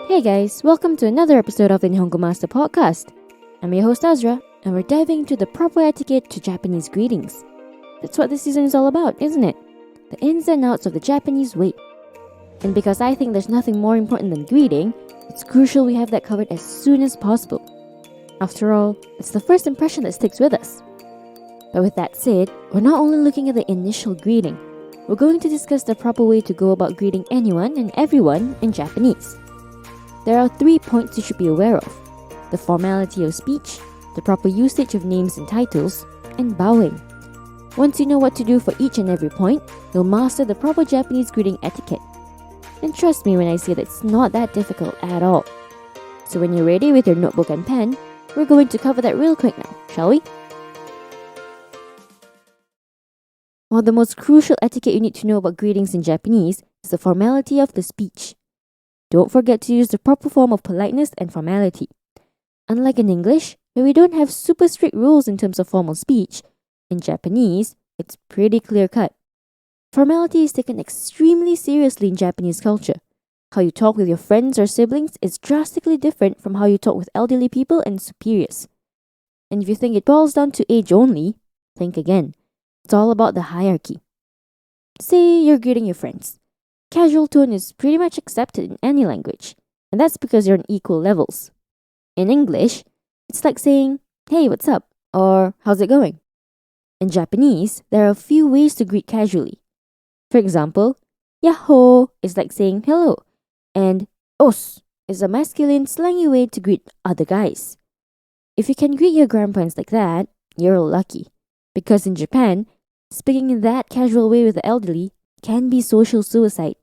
Hey guys, welcome to another episode of the Nihongo Master podcast. I'm your host Azra, and we're diving into the proper etiquette to Japanese greetings. That's what this season is all about, isn't it? The ins and outs of the Japanese way. And because I think there's nothing more important than greeting, it's crucial we have that covered as soon as possible. After all, it's the first impression that sticks with us. But with that said, we're not only looking at the initial greeting, we're going to discuss the proper way to go about greeting anyone and everyone in Japanese. There are 3 points you should be aware of: the formality of speech, the proper usage of names and titles, and bowing. Once you know what to do for each and every point, you'll master the proper Japanese greeting etiquette. And trust me when I say that it's not that difficult at all. So when you're ready with your notebook and pen, we're going to cover that real quick now, shall we? One of the most crucial etiquette you need to know about greetings in Japanese is the formality of the speech. Don't forget to use the proper form of politeness and formality. Unlike in English, where we don't have super strict rules in terms of formal speech, in Japanese, it's pretty clear-cut. Formality is taken extremely seriously in Japanese culture. How you talk with your friends or siblings is drastically different from how you talk with elderly people and superiors. And if you think it boils down to age only, think again. It's all about the hierarchy. Say you're greeting your friends. Casual tone is pretty much accepted in any language, and that's because you're on equal levels. In English, it's like saying, "Hey, what's up?" or "How's it going?" In Japanese, there are a few ways to greet casually. For example, "Yahoo" is like saying hello, and "os" is a masculine slangy way to greet other guys. If you can greet your grandparents like that, you're lucky, because in Japan, speaking in that casual way with the elderly can be social suicide.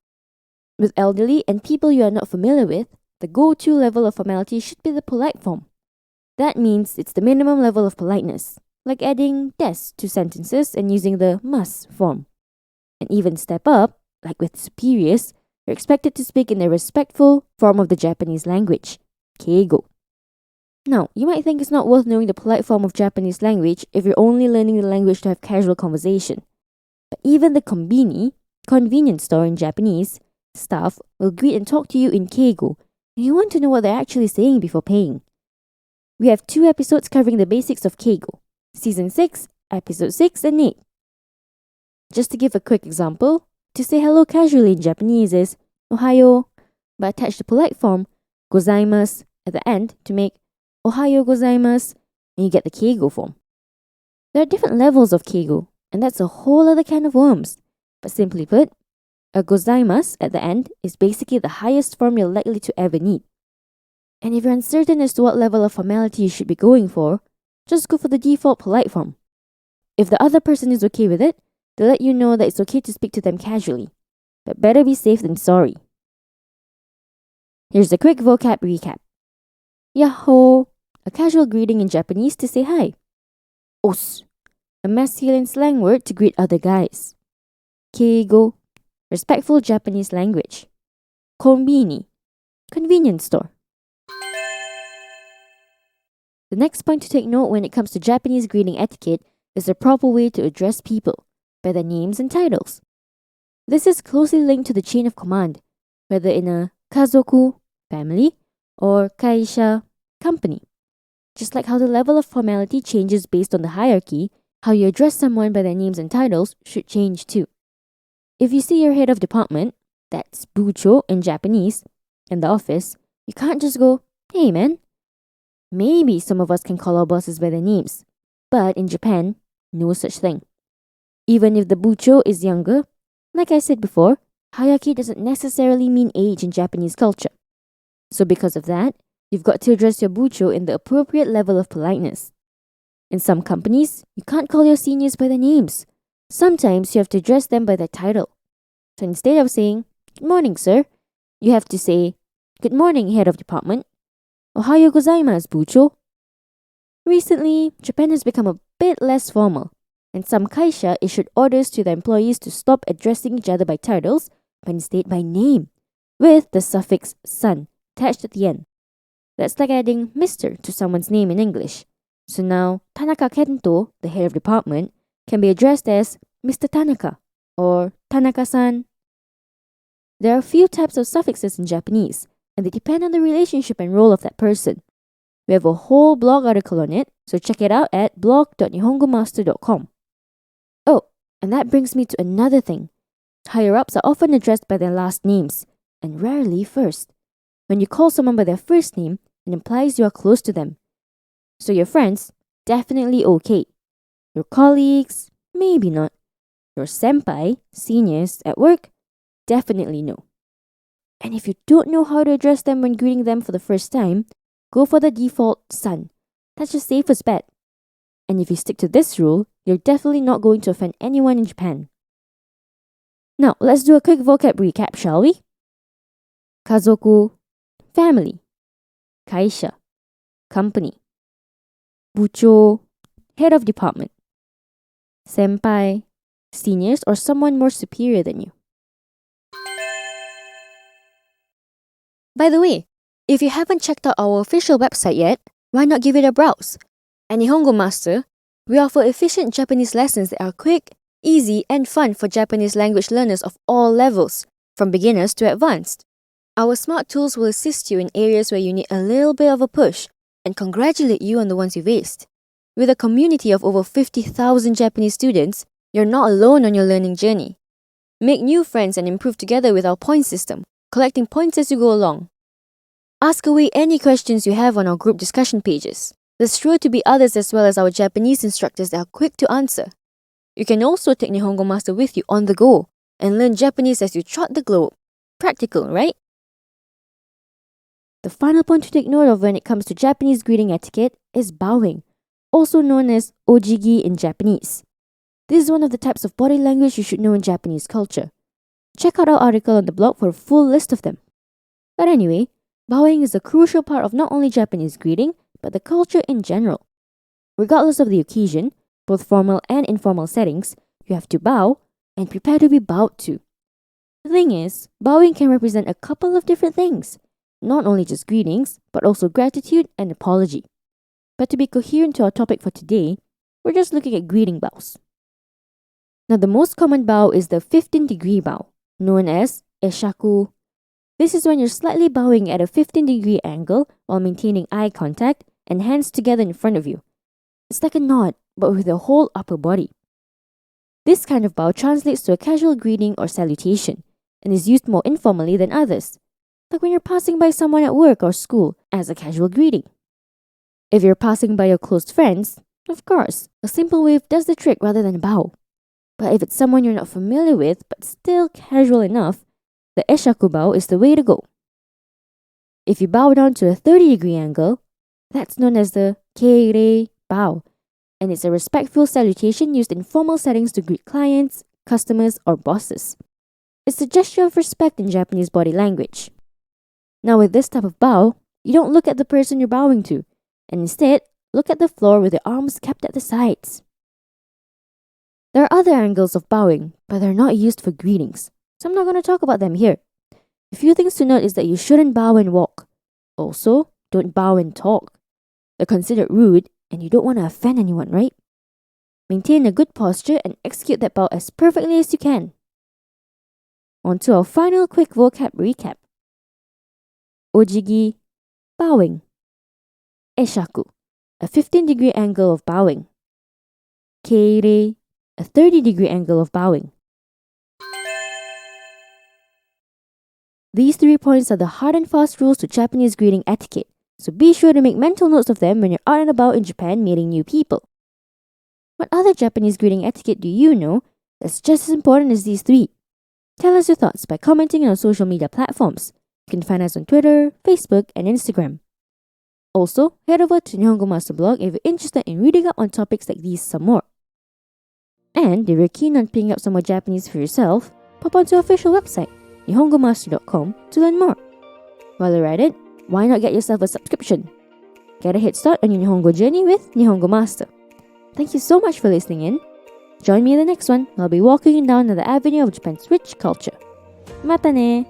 With elderly and people you are not familiar with, the go-to level of formality should be the polite form. That means it's the minimum level of politeness, like adding des to sentences and using the must form. And even step up, like with superiors, you're expected to speak in the respectful form of the Japanese language, keigo. Now, you might think it's not worth knowing the polite form of Japanese language if you're only learning the language to have casual conversation. But even the konbini, convenience store in Japanese, staff will greet and talk to you in keigo, and you want to know what they're actually saying before paying. We have 2 episodes covering the basics of keigo, Season 6, Episode 6 and 8. Just to give a quick example, to say hello casually in Japanese is ohayo, but attach the polite form gozaimasu at the end to make ohayo gozaimasu, and you get the keigo form. There are different levels of keigo, and that's a whole other can of worms. But simply put, a gozaimasu at the end is basically the highest form you're likely to ever need. And if you're uncertain as to what level of formality you should be going for, just go for the default polite form. If the other person is okay with it, they'll let you know that it's okay to speak to them casually. But better be safe than sorry. Here's a quick vocab recap. Yahoo, a casual greeting in Japanese to say hi. Os, a masculine slang word to greet other guys. Keigo, respectful Japanese language. Konbini, convenience store. The next point to take note when it comes to Japanese greeting etiquette is the proper way to address people, by their names and titles. This is closely linked to the chain of command, whether in a kazoku, family, or kaisha, company. Just like how the level of formality changes based on the hierarchy, how you address someone by their names and titles should change too. If you see your head of department, that's bucho in Japanese, in the office, you can't just go, "Hey man." Maybe some of us can call our bosses by their names, but in Japan, no such thing. Even if the bucho is younger, like I said before, hierarchy doesn't necessarily mean age in Japanese culture. So because of that, you've got to address your bucho in the appropriate level of politeness. In some companies, you can't call your seniors by their names. Sometimes you have to address them by their title. So instead of saying, "Good morning, sir," you have to say, "Good morning, head of department." Ohayo gozaimasu, bucho. Recently, Japan has become a bit less formal, and some kaisha issued orders to their employees to stop addressing each other by titles, but instead by name, with the suffix san attached at the end. That's like adding Mr. to someone's name in English. So now, Tanaka Kento, the head of department, can be addressed as Mr. Tanaka or Tanaka-san. There are a few types of suffixes in Japanese, and they depend on the relationship and role of that person. We have a whole blog article on it, so check it out at blog.nihongomaster.com. Oh, and that brings me to another thing. Higher-ups are often addressed by their last names, and rarely first. When you call someone by their first name, it implies you are close to them. So your friends, definitely okay. Your colleagues, maybe not. Your senpai, seniors at work, definitely no. And if you don't know how to address them when greeting them for the first time, go for the default san. That's your safest bet. And if you stick to this rule, you're definitely not going to offend anyone in Japan. Now, let's do a quick vocab recap, shall we? Kazoku, family. Kaisha, company. Buchou, head of department. Senpai, seniors or someone more superior than you. By the way, if you haven't checked out our official website yet, why not give it a browse? At Nihongo Master, we offer efficient Japanese lessons that are quick, easy, and fun for Japanese language learners of all levels, from beginners to advanced. Our smart tools will assist you in areas where you need a little bit of a push and congratulate you on the ones you've aced. With a community of over 50,000 Japanese students, you're not alone on your learning journey. Make new friends and improve together with our point system, collecting points as you go along. Ask away any questions you have on our group discussion pages. There's sure to be others as well as our Japanese instructors that are quick to answer. You can also take Nihongo Master with you on the go and learn Japanese as you trot the globe. Practical, right? The final point to take note of when it comes to Japanese greeting etiquette is bowing, also known as ojigi in Japanese. This is one of the types of body language you should know in Japanese culture. Check out our article on the blog for a full list of them. But anyway, bowing is a crucial part of not only Japanese greeting, but the culture in general. Regardless of the occasion, both formal and informal settings, you have to bow and prepare to be bowed to. The thing is, bowing can represent a couple of different things, not only just greetings, but also gratitude and apology. But to be coherent to our topic for today, we're just looking at greeting bows. Now, the most common bow is the 15-degree bow, known as eshaku. This is when you're slightly bowing at a 15-degree angle while maintaining eye contact and hands together in front of you. It's like a nod, but with the whole upper body. This kind of bow translates to a casual greeting or salutation and is used more informally than others, like when you're passing by someone at work or school as a casual greeting. If you're passing by your close friends, of course, a simple wave does the trick rather than a bow. But if it's someone you're not familiar with but still casual enough, the eshaku bow is the way to go. If you bow down to a 30-degree angle, that's known as the keirei bow, and it's a respectful salutation used in formal settings to greet clients, customers, or bosses. It's a gesture of respect in Japanese body language. Now, with this type of bow, you don't look at the person you're bowing to, and instead, look at the floor with your arms kept at the sides. There are other angles of bowing, but they're not used for greetings, so I'm not going to talk about them here. A few things to note is that you shouldn't bow and walk. Also, don't bow and talk. They're considered rude, and you don't want to offend anyone, right? Maintain a good posture and execute that bow as perfectly as you can. On to our final quick vocab recap. Ojigi, bowing. Eshaku, a 15-degree angle of bowing. Keirei, a 30-degree angle of bowing. These 3 points are the hard and fast rules to Japanese greeting etiquette, so be sure to make mental notes of them when you're out and about in Japan meeting new people. What other Japanese greeting etiquette do you know that's just as important as these 3? Tell us your thoughts by commenting on our social media platforms. You can find us on Twitter, Facebook, and Instagram. Also, head over to Nihongo Master blog if you're interested in reading up on topics like these some more. And if you're keen on picking up some more Japanese for yourself, pop onto our official website, nihongomaster.com, to learn more. While you're at it, why not get yourself a subscription? Get a head start on your Nihongo journey with Nihongo Master. Thank you so much for listening in. Join me in the next one. I'll be walking down the avenue of Japan's rich culture. Mata ne!